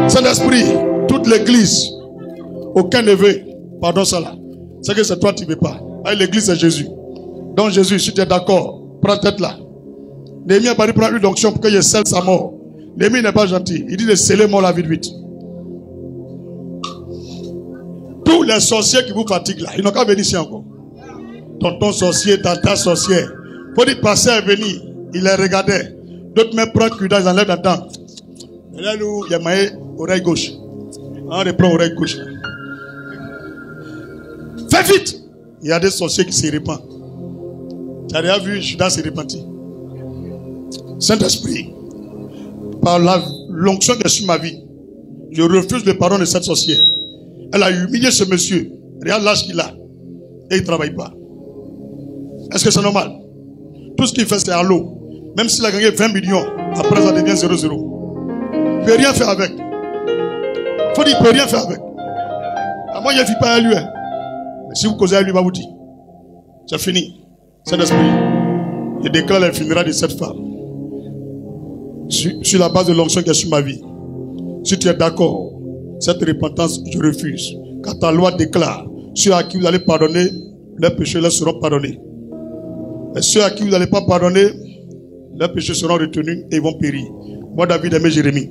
Saint-Esprit, toute l'église, aucun ne veut. Pardon ça là. C'est que c'est toi qui ne veux pas. Ah, l'église c'est Jésus. Donc Jésus, si tu es d'accord, prends tête là. Néhémie a pas dit prendre une onction pour que je scelle sa mort. Néhémie n'est pas gentil. Il dit de sceller mort la vie vite. Tous les sorciers qui vous fatiguent là, ils n'ont qu'à venir ici encore. Tonton sorcier, tata sorcière. Faut dire passer à venir. Il les regardait. D'autres même prennent cuida, ils enlèvent la dent. Et là, nous, il y a maillé oreille gauche. On reprend oreille gauche. Fais vite! Il y a des sorciers qui se répandent. Tu as déjà vu Judas se repentir. Saint-Esprit, par l'onction qui est sur ma vie, je refuse le pardon de cette sorcière. Elle a humilié ce monsieur. Regarde l'âge qu'il a. Et il ne travaille pas. Est-ce que c'est normal? Tout ce qu'il fait, c'est à l'eau. Même s'il a gagné 20 millions, après ça devient 0-0. Il ne peut rien faire avec. Il faut dire qu'il ne peut rien faire avec. À moi, il ne vit pas à lui. Mais si vous causez à lui, il va vous dire. C'est fini. Saint-Esprit, je déclare les funérailles de cette femme. Sur la base de l'onction qui est sur ma vie. Si tu es d'accord, cette repentance, je refuse. Car ta loi déclare, ceux à qui vous allez pardonner, leurs péchés leur seront pardonnés. Et ceux à qui vous n'allez pas pardonner, leurs péchés seront retenus et ils vont périr. Moi, David aimé Jérémie.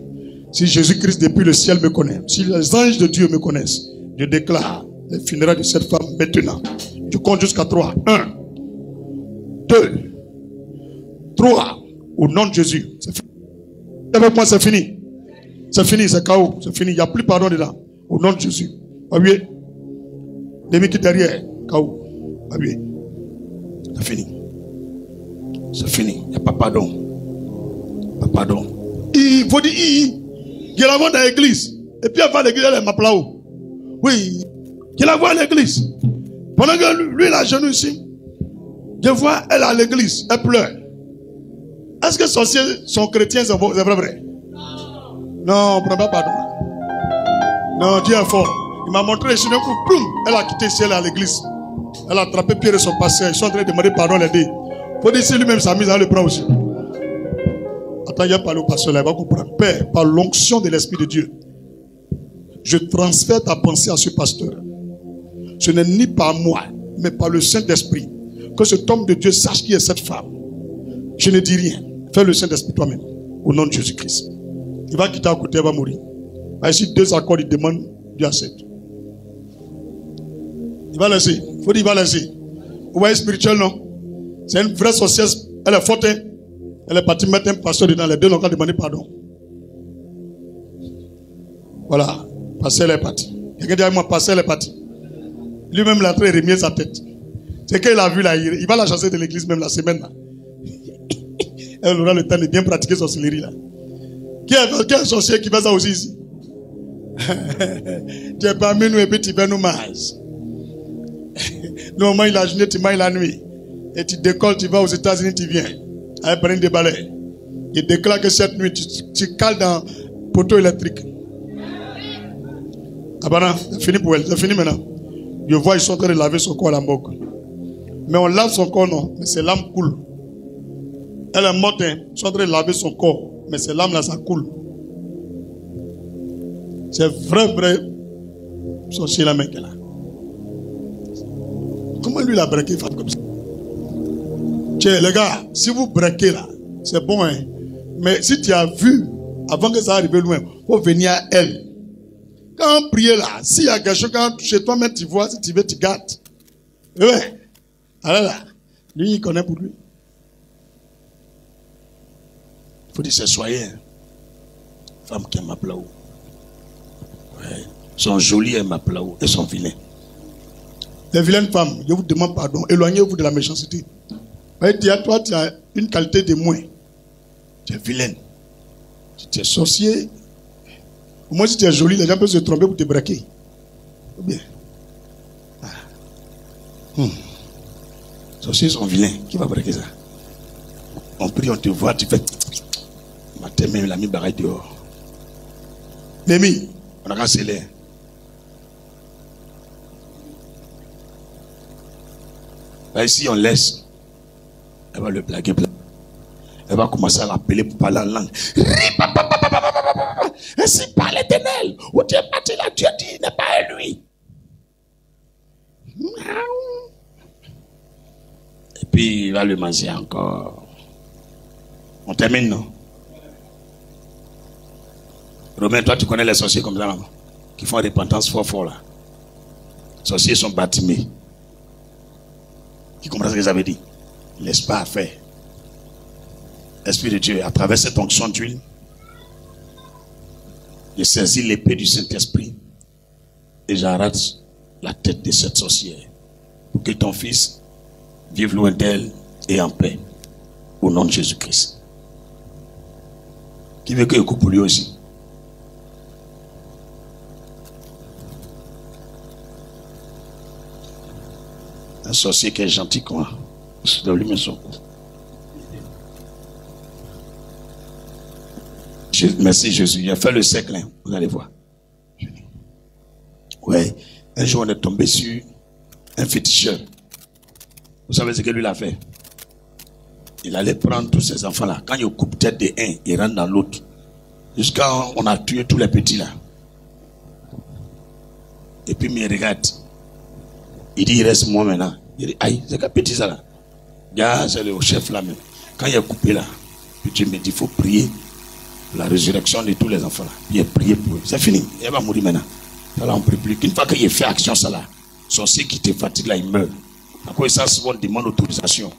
Si Jésus-Christ depuis le ciel me connaît, si les anges de Dieu me connaissent, je déclare les funérailles de cette femme maintenant. Je compte jusqu'à 3. 1, 2, 3. Au nom de Jésus. C'est fini. Avec moi, c'est fini. C'est fini, c'est chaos. C'est fini. Il n'y a plus pardon dedans. Au nom de Jésus. Ah oui. Les mecs qui derrière. Chaos. Ah oui. C'est fini. C'est fini. Il n'y a pas pardon. Pas pardon. Il faut dire, il la voit dans l'église. Et puis avant l'église, elle m'appelle là-haut. Oui. Je la vois à l'église. Pendant que lui, il a genou ici. Je vois, elle à l'église. Elle pleure. Est-ce que les sorciers sont chrétiens, c'est vrai? Non, on ne prend pas pardon. Non, Dieu est fort. Il m'a montré les chinois pour boum. Elle a quitté ici, elle est à l'église. Elle a attrapé Pierre et son pasteur. Ils sont en train de demander pardon les deux. Faut dire si lui-même s'amuse à le prendre aussi. Attends, il y a parlé au pasteur là, il va comprendre. Père, par l'onction de l'Esprit de Dieu, je transfère ta pensée à ce pasteur. Ce n'est ni par moi, mais par le Saint-Esprit. Que cet homme de Dieu sache qui est cette femme. Je ne dis rien. Fais le Saint-Esprit toi-même. Au nom de Jésus-Christ. Il va quitter à côté, il va mourir. Ici, 2 accords, il demande, Dieu accepte. Il va laisser. Il faut dire, il va laisser. Vous voyez, spirituel, non? C'est une vraie sorcière. Elle est forte. Elle est partie mettre un pasteur dedans. Les deux n'ont qu'à demander pardon. Voilà. Pasteur, elle est partie. Quelqu'un dit à moi, pasteur, elle est partie. Lui-même, il a très remis sa tête. C'est qu'il a vu là, il va la chasser de l'église même la semaine là. Elle aura le temps de bien pratiquer sorcellerie là. Qui est un sorcier qui fait ça aussi ici? Tu es parmi nous et puis tu fais nous mages. Normalement, il a journée, tu manges la nuit. Et tu décolles, tu vas aux États-Unis, tu viens. Avec prendre des balais. Il déclare que cette nuit, tu cales dans le poteau électrique. Ah ben non, c'est fini pour elle, c'est fini maintenant. Je vois, ils sont en train de laver son corps à la morgue. Mais on lave son corps, non, mais c'est l'âme coule. Elle est morte, hein. Ils sont en train de laver son corps. Mais c'est l'âme là, ça coule. C'est vrai sorcier la mec là. Comment lui l'a braqué femme comme ça? Tiens, les gars, si vous braquez là, c'est bon, hein. Mais si tu as vu, avant que ça arrive loin, il faut venir à elle. Quand on prie là, s'il y a quelque chose, quand chez toi, même tu vois, si tu veux, tu gâtes. Ouais. Alors là, lui, il connaît pour lui. Il faut dire, c'est soyez. Femmes qui aiment là-haut. Ouais. Sont jolies, elles m'appellent là-haut. Elles sont vilaines. Les vilaines femmes, je vous demande pardon. Éloignez-vous de la méchanceté. Ouais, toi, tu as une qualité de moins. Tu es vilaine. Si tu es sorcier, au moins si tu es jolie, les gens peuvent se tromper pour te braquer. Ou bien. Ah. Sorciers sont vilains. Qui va braquer ça? On prie, on te voit, tu fais. Matin même, il a mis baraille dehors. Némi, on a qu'à sceller. Là, ici, on laisse. Elle va le blaguer. Elle va commencer à l'appeler pour parler en langue. Ainsi par l'Éternel. Où tu es parti là, Dieu dit, il n'est pas lui. Et puis il va le manger encore. On termine, non? Romain, toi tu connais les sorciers comme ça, maman, qui font repentance fort là. Les sorciers sont bâtimés. Qui comprennent ce que j'avais dit? Laisse pas à faire. Esprit de Dieu, à travers cette onction d'huile, je saisis l'épée du Saint-Esprit et j'arrache la tête de cette sorcière pour que ton fils vive loin d'elle et en paix au nom de Jésus-Christ. Qui veut que je coupe pour lui aussi? Un sorcier qui est gentil comme moi. Je dois lui mettre son coup. Merci Jésus. J'ai fait le cercle, hein. Vous allez voir. Ouais. Un jour on est tombé sur un féticheur. Vous savez ce que lui a fait? Il allait prendre tous ces enfants là. Quand il coupe tête de un, il rentre dans l'autre. Jusqu'à on a tué tous les petits là. Et puis il regarde. Il dit il reste moi maintenant. Il dit aïe, c'est quel petit ça là? Là, c'est le chef là même. Quand il a coupé là, puis Dieu me dit il faut prier la résurrection de tous les enfants là. Il a prié pour eux. C'est fini. Il va mourir maintenant. Alors on prie plus. Une fois qu'il a fait action ça là, sorcier qui te fatigue là, il meurt. À quoi ça souvent demande autorisation?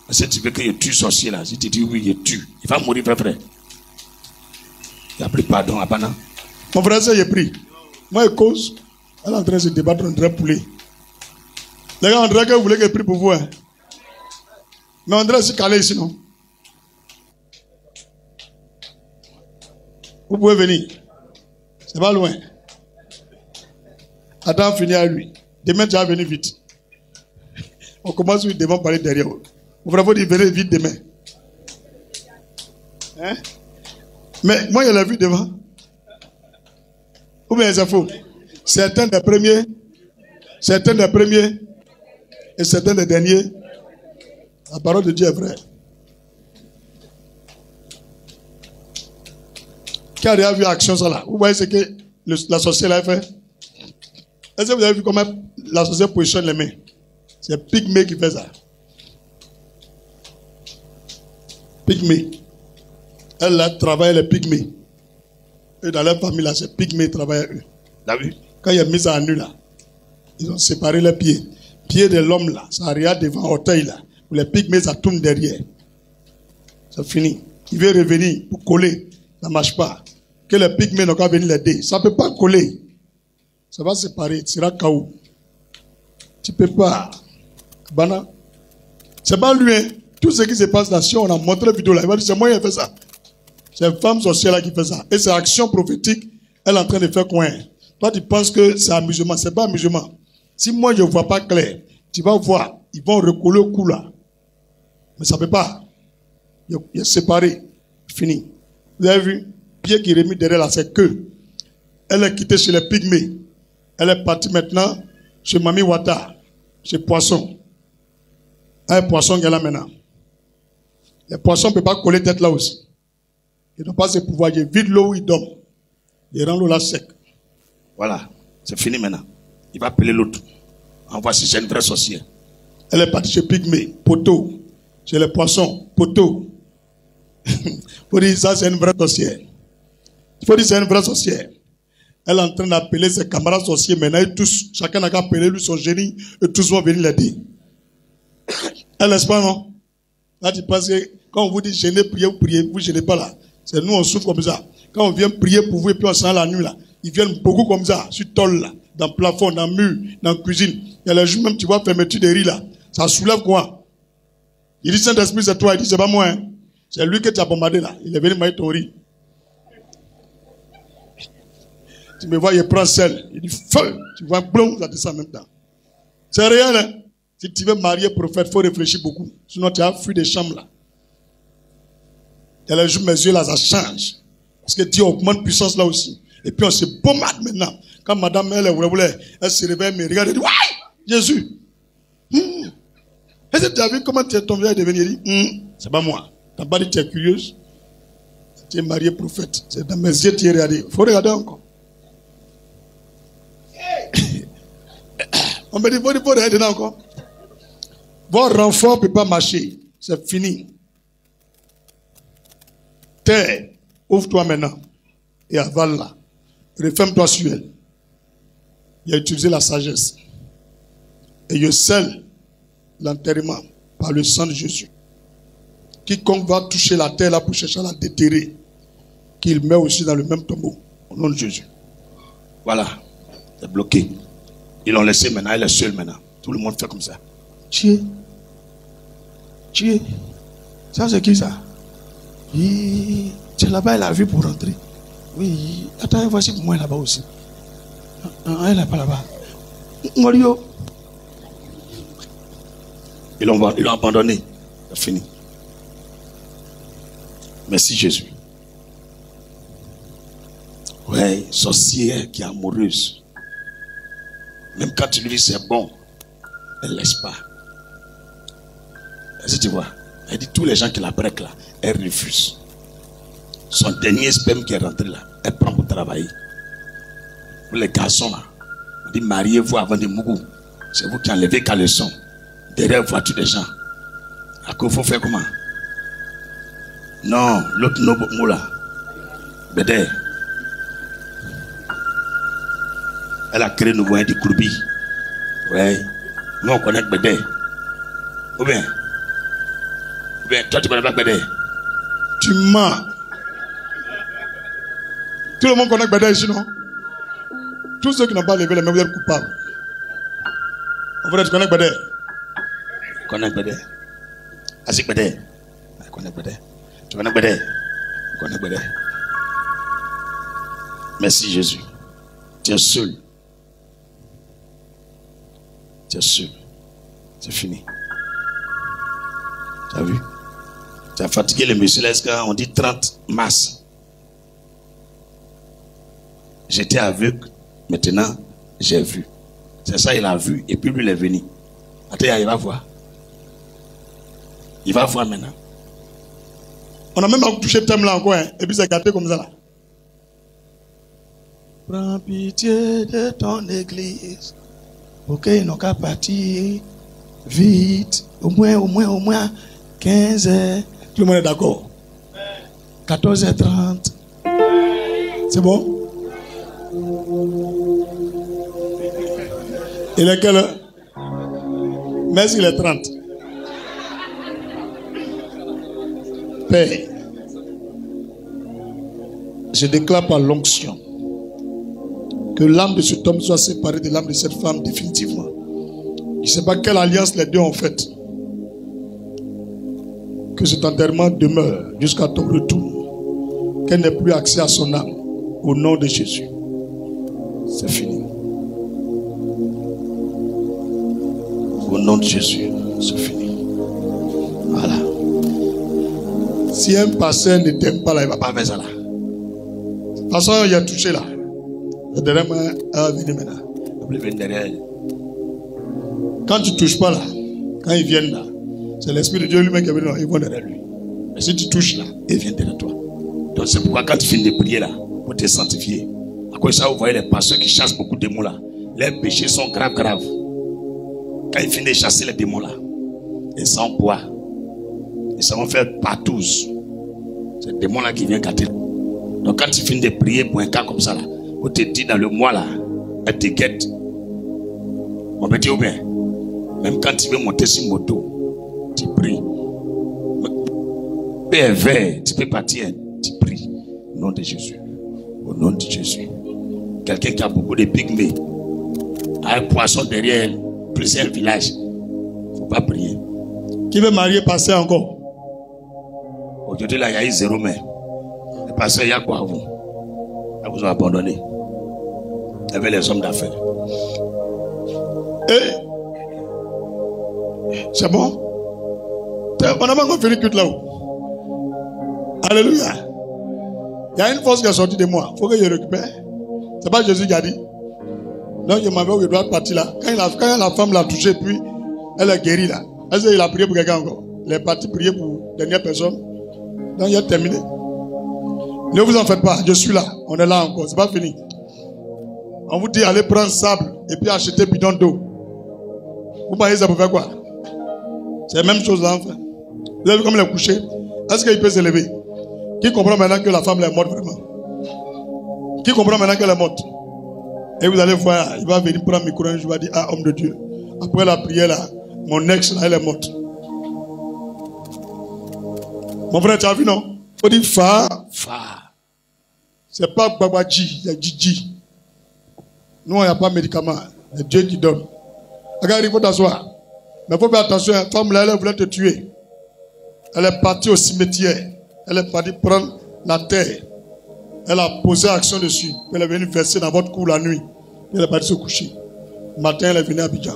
Si tu veux qu'il tue sorcier là, si tu dis oui, il tue, il va mourir frère. Il a pris pardon à Bana. Mon frère, ça il a pris. Moi il cause. Elle est en train de se débattre entre un poulet. Les gars, André, que vous voulez qu'il prie pour vous, hein? Mais André s'est calé ici, non? Vous pouvez venir. C'est pas loin. Attends, finir à lui. Demain, tu vas venir vite. On commence oui, devant parler derrière. Vous voulez dire, venez vite demain. Hein? Mais moi, je l'ai vu devant. Ou bien c'est faux? Certains des premiers et certains des derniers. La parole de Dieu est vraie. Qui a déjà vu action ça là? Vous voyez ce que la sorcière a fait? Est-ce que vous avez vu comment la sorcière positionne les mains? C'est Pygmée qui fait ça. Pygmée. Elle a travaillé les Pygmées. Et dans leur famille là, c'est Pygmée qui travaille eux. T'as vu? Quand il a mis ça à nu là, ils ont séparé les pieds. Pied de l'homme là, ça regarde devant orteil là. Où les Pygmées ça tourne derrière. C'est fini. Il veut revenir pour coller. Ça ne marche pas. Que les Pygmées n'ont qu'à venir l'aider. Ça ne peut pas coller. Ça va séparer. Tu seras KO. Tu ne peux pas. Bana. C'est pas lui. Hein. Tout ce qui se passe là, si on a montré la vidéo là, il va dire c'est moi qui ai fait ça. C'est une femme sorcière là qui fait ça. Et c'est action prophétique. Elle est en train de faire quoi? Toi, tu penses que c'est amusement. C'est pas amusement. Si moi, je ne vois pas clair, tu vas voir. Ils vont recoller au cou là. Mais ça ne peut pas. Il est séparé. Fini. Vous avez vu? Pied qui est remis derrière là, c'est que. Elle est quittée chez les Pygmées. Elle est partie maintenant chez Mami Wata. Chez Poisson. Un poisson qui est là maintenant. Les poissons ne peuvent pas coller tête là aussi. Ils n'ont pas ce pouvoir. Ils vident l'eau où ils dorment. Ils rendent l'eau là sec. Voilà. C'est fini maintenant. Il va appeler l'autre. En voici, c'est une vraie sorcière. Elle est partie chez Pygmée. Poteau. Chez les poissons. Poteau. Il faut dire ça, c'est une vraie sorcière. Il faut dire c'est une vraie sorcière. Elle est en train d'appeler ses camarades sorciers. Maintenant, ils tous, chacun a qu'à appeler lui son génie. Et tous vont venir l'aider. Elle n'est pas, non? Là, tu penses que quand on vous dit gêner, prier, vous priez, vous ne gênez pas là. C'est nous, on souffre comme ça. Quand on vient prier pour vous et puis on s'en la nuit là, ils viennent beaucoup comme ça, sur tôle là, dans le plafond, dans le mur, dans la cuisine. Il y a les jours même, tu vois, fermeture des riz là. Ça soulève quoi? Il dit Saint-Esprit, c'est toi. Il dit, c'est pas moi. Hein. C'est lui que tu as bombardé là. Il est venu manger ton riz. Tu me vois, il prend sel. Il dit feu. Tu vois, blum, ça descend en même temps. C'est réel, hein. Si tu veux marier prophète, il faut réfléchir beaucoup. Sinon, tu as fui des chambres là. Et les jours, mes yeux là, ça change. Parce que Dieu augmente puissance là aussi. Et puis on se bombarde maintenant. Quand madame, elle se réveille, mais regarde, elle dit, ouais, Jésus. Est-ce que tu as vu comment tu es tombé à devenir? C'est pas moi. T'as pas dit que tu es curieuse? Tu es marié prophète. C'est dans mes yeux, tu es regardé. Il faut regarder encore. On me dit, il faut regarder encore. Votre enfant ne peut pas marcher. C'est fini. Terre, ouvre-toi maintenant. Et avale-la. Referme-toi sur elle. Il a utilisé la sagesse. Et je scelle l'enterrement par le sang de Jésus. Quiconque va toucher la terre là pour chercher à la déterrer, qu'il meurt aussi dans le même tombeau. Au nom de Jésus. Voilà. C'est bloqué. Ils l'ont laissé maintenant. Il est seul maintenant. Tout le monde fait comme ça. Tiens. Ça c'est qui ça? C'est là-bas, elle a vu pour rentrer. Oui. Attends, voici pour moi là-bas aussi. Elle n'est pas là-bas. Mario. Ils l'ont abandonné. C'est fini. Merci Jésus. Ouais, sorcière qui est amoureuse. Même quand tu lui dis c'est bon, elle ne laisse pas. Est-ce que tu vois? Elle dit tous les gens qui la brequent là, elle refuse. Son dernier sperme qui est rentré là, elle prend pour travailler. Pour les garçons là, on dit mariez-vous avant de mourir. C'est vous qui enlevez caleçon derrière la voiture des gens. À quoi il faut faire comment? Non, l'autre no là. Bédé. Elle a créé nouveau des courbis. Ouais. Nous on connaît Bédé. Ou bien, toi tu connais pas Bédé. Tu mens. Tout le monde connaît Bédé ici, non? Tous ceux qui n'ont pas levé les mains, vous êtes coupables. En vrai, tu connais Bédé? Connais Bédé. Asik Bédé. Connais Bédé. Tu connais Bédé? Connais Bédé. Merci Jésus. Tu es seul. Tu es seul. C'est fini. Tu as vu? Tu as fatigué les messieurs là, on dit 30 mars. J'étais aveugle, maintenant j'ai vu. C'est ça, il a vu, et puis lui il est venu. Attends, il va voir. Il va voir maintenant. On a même touché le thème là encore, hein, et puis c'est gâté comme ça là. Prends pitié de ton église, pour qu'ils n'ont qu'à partir vite, au moins 15 heures. Tout le monde est d'accord? 14h30. C'est bon? Il est quelle heure? Merci, il est 30. Père, je déclare par l'onction que l'âme de cet homme soit séparée de l'âme de cette femme définitivement. Je ne sais pas quelle alliance les deux ont faite. Que cet enterrement demeure jusqu'à ton retour. Qu'elle n'ait plus accès à son âme. Au nom de Jésus. C'est fini. Au nom de Jésus, c'est fini. Voilà. Si un pasteur ne t'aime pas là, il ne va pas faire ça là. De toute façon, il a touché là. Le dernier va venir maintenant. Il va venir derrière elle. Quand tu ne touches pas là, quand ils viennent là, c'est l'Esprit de Dieu lui-même qui est venu là, ils vont derrière lui. Mais si tu touches là, ils viennent derrière toi. Donc c'est pourquoi quand tu finis de prier là, pour te sanctifier, à cause de ça, vous voyez les pasteurs qui chassent beaucoup de démons là. Les péchés sont graves. Quand ils finissent de chasser les démons là, ils s'en boivent. Ils s'en vont faire partouze. C'est le démon là qui vient gâter. Donc quand tu finis de prier pour un cas comme ça là, on te dit dans le mois là, elle te guette. On peut dire bien, même quand tu veux monter sur moto, tu pries. Père vert, tu peux partir, tu pries. Au nom de Jésus. Au nom de Jésus. Quelqu'un qui a beaucoup de pygmées, a un poisson derrière plusieurs villages. Il ne faut pas prier. Qui veut marier, passer encore? Aujourd'hui, là, il y a eu 0 mais. Le pasteur, il y a quoi à vous? Ils vous ont abandonné. Il y avait les hommes d'affaires. Et c'est bon? On n'a pas encore fini culte là-haut. Alléluia. Il y a une force qui est sortie de moi. Il faut que je récupère. C'est pas Jésus qui a dit. Donc je m'avais oublié de partir là. Quand la femme l'a touché, puis elle est guérie là. Est-ce qu'il a prié pour quelqu'un encore? Il est parti prier pour dernière personne. Donc il a terminé. Ne vous en faites pas, je suis là. On est là encore, c'est pas fini. On vous dit allez prendre sable et puis acheter bidon d'eau. Vous voyez ça pour faire quoi? C'est la même chose là en fait. Vous avez vu comme il est couché? Est-ce qu'il peut se lever? Qui comprend maintenant que la femme est morte vraiment? Qui comprend maintenant qu'elle est morte? Et vous allez voir, il va venir prendre le micro un jour, il va dire, ah, homme de Dieu. Après la prière là, mon ex là, elle est morte. Mon frère, tu as vu non? Il faut dire fa. C'est pas Babadji, c'est Djidji. Nous, il n'y a pas de médicament. C'est Dieu qui donne. Regarde, il faut t'asseoir. Mais il faut faire attention, la femme là, elle voulait te tuer. Elle est partie au cimetière. Elle est partie prendre la terre. Elle a posé action dessus. Elle est venue verser dans votre cou la nuit. Elle est partie se coucher. Le matin, elle est venue à Abidjan.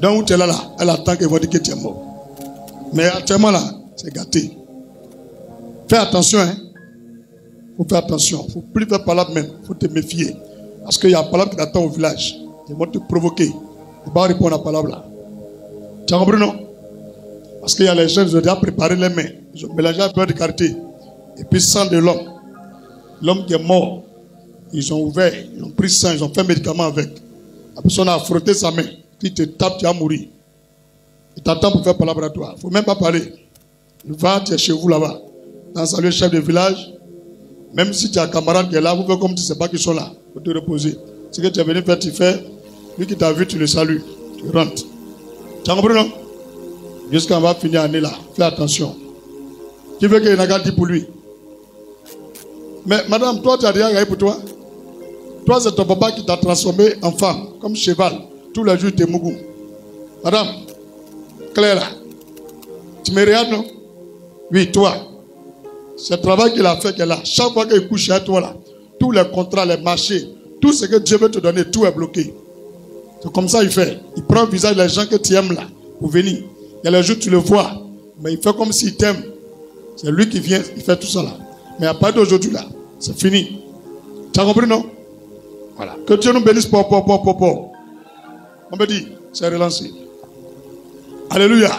Donc, où tu es là, elle attend qu'elle va dire que tu es mort. Mais actuellement là, c'est gâté. Fais attention, hein. Il faut faire attention. Il ne faut plus faire parole même. Il faut te méfier. Parce qu'il y a une parole qui t'attend au village. Ils vont te provoquer. Il ne faut pas répondre à la parole là. Tu as compris, non? Parce qu'il y a les gens, ils ont déjà préparé les mains. Ils ont mélangé un peu de quartier. Et puis, sang de l'homme. L'homme qui est mort. Ils ont ouvert. Ils ont pris sang. Ils ont fait un médicament avec. La personne a frotté sa main. Puis, tu te tapes, tu vas mourir. Il t'attend pour faire parole à toi. Il ne faut même pas parler. Va, tu es chez vous là-bas. Dans salut le chef de village. Même si tu as un camarade qui est là, vous faites comme tu ne sais pas qu'ils sont là. Il faut te reposer. Ce que tu es venu faire, tu fais. Lui qui t'a vu, tu le salues. Tu rentres. Tu as compris, non? Jusqu'à on va finir l'année là. Fais attention. Qui veut qu'il y ait une agate pour lui? Mais madame, toi, tu as rien gagné pour toi. Toi, c'est ton papa qui t'a transformé en femme, comme cheval. Tous les jours, tu es mougou. Madame, Claire, là, tu me regardes, non? Oui, toi. C'est le travail qu'il a fait qu'elle a. Chaque fois qu'il couche à toi, là, tous les contrats, les marchés, tout ce que Dieu veut te donner, tout est bloqué. C'est comme ça qu'il fait. Il prend le visage des gens que tu aimes là, pour venir. Il y a les jours, tu le vois, mais il fait comme s'il t'aime. C'est lui qui vient, il fait tout ça là. Mais à partir d'aujourd'hui là, c'est fini. Tu as compris, non? Voilà. Que Dieu nous bénisse pour. On me dit, c'est relancé. Alléluia.